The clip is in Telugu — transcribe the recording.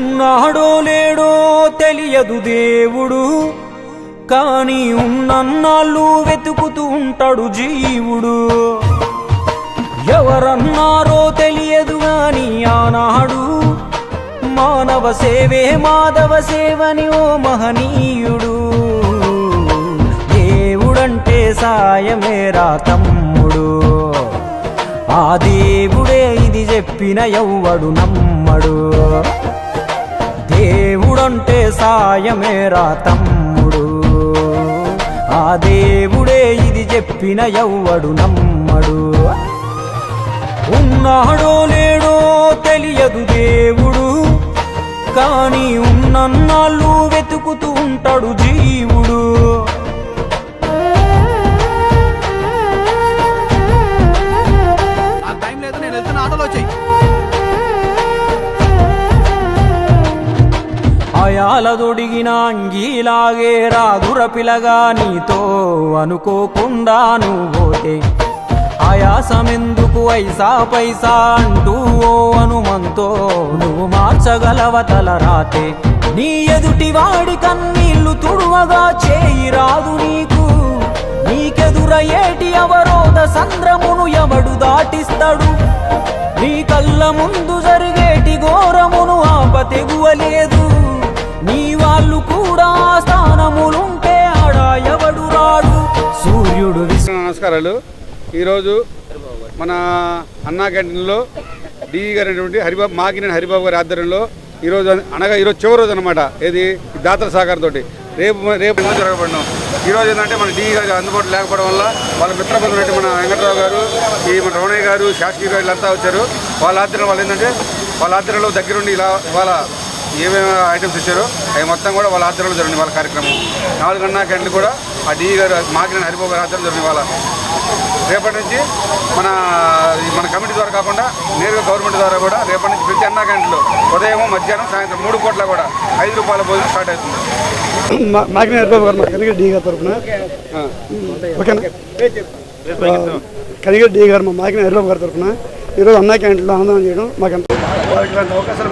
ఉన్నాడో లేడో తెలియదు దేవుడు, కానీ ఉన్నన్నాళ్ళు వెతుకుతూ ఉంటాడు జీవుడు. ఎవరన్నారో తెలియదు గాని ఆనాడు మానవ సేవే మాధవ సేవని ఓ మహనీయుడు. దేవుడంటే సాయమేరా తమ్ముడు, ఆ దేవుడే ఇది చెప్పిన ఎవ్వడు నమ్మడు. దేవుడంటే సాయమేరా తమ్ముడు, ఆ దేవుడే ఇది చెప్పిన ఎవ్వడు నమ్మడు. ఉన్నాడో లేడో తెలియదు దేవుడు, కానీ ఉన్నన్నాళ్ళు వెతుకుతూ ఉంటాడు జీవుడు. అయాలదొడిగిన అంగీలాగే రాదుర పిలగా నీతో అనుకోకుండా నువ్వోతే, ఆయాసమెందుకు ఐసా పైసా అంటూ ఓ అనుమంతో నువ్వు మార్చగలవ తలరాతే. నీ ఎదుటి వాడి కన్నీళ్లు తుడువగా చేయి రాదు నీకు, నీకెదురయ్యేటి అవరోధ సంద్రమును ఎవడు దాటిస్తాడు. నీ కళ్ళ ముందు జరిగేటి ఘోరమును ఆపతెగువలేదు, నీ వాళ్ళు కూడా స్థానములుంటే ఆడ ఎవడు రాడు. సూర్యుడు నమస్కారాలు. ఈరోజు మన అన్నా క్యాంటీన్లో డిఈ గారు అయినటువంటి హరిబాబు మాకినేని హరిబాబు గారి ఆధ్వర్యంలో ఈరోజు అనగా ఈరోజు చివరి రోజు అనమాట. ఇది దాతల సహకారంతో రేపు జరగబడినాం. ఈరోజు ఏంటంటే మన డిఈ గారు అందుబాటులో లేకపోవడం వల్ల వాళ్ళ మిత్రబంధువులు మన వెంకటరావు గారు, ఈ మన రమణయ్య గారు, శాస్త్రి గారు వీళ్ళంతా వచ్చారు. వాళ్ళ ఆధ్వర్యంలో వాళ్ళు ఏంటంటే వాళ్ళ ఆధ్వర్యంలో దగ్గరుండి ఇలా వాళ్ళ ఏమేమి ఐటమ్స్ ఇచ్చారో అవి మొత్తం కూడా వాళ్ళ ఆధ్వర్యంలో జరిగింది. వాళ్ళ కార్యక్రమం 4 అన్నా క్యాంటీన్లు కూడా ఆ డిఈ గారు మాకినేని హరిబాబు గారి ఆధ్వర్యంలో జరిగింది. వాళ్ళ రేపటి నుంచి మన కమిటీ ద్వారా కాకుండా నేరుగా గవర్నమెంట్ ద్వారా కూడా రేపటి నుంచి ప్రతి అన్నా క్యాంటీన్లో ఉదయం మధ్యాహ్నం సాయంత్రం 3 పూట్ల కూడా 5 రూపాయల భోజనం స్టార్ట్ అవుతుంది. మాకినేని హరిబాబు గారు కనిగిరి డిఈ గారి తరఫున కనిగిరి డిఈ గారు మాకినేని హరిబాబు గారి తరఫున ఈరోజు అన్నా క్యాంటీన్లో ఆనందం చేయడం మాకు ఎంత అవకాశాలు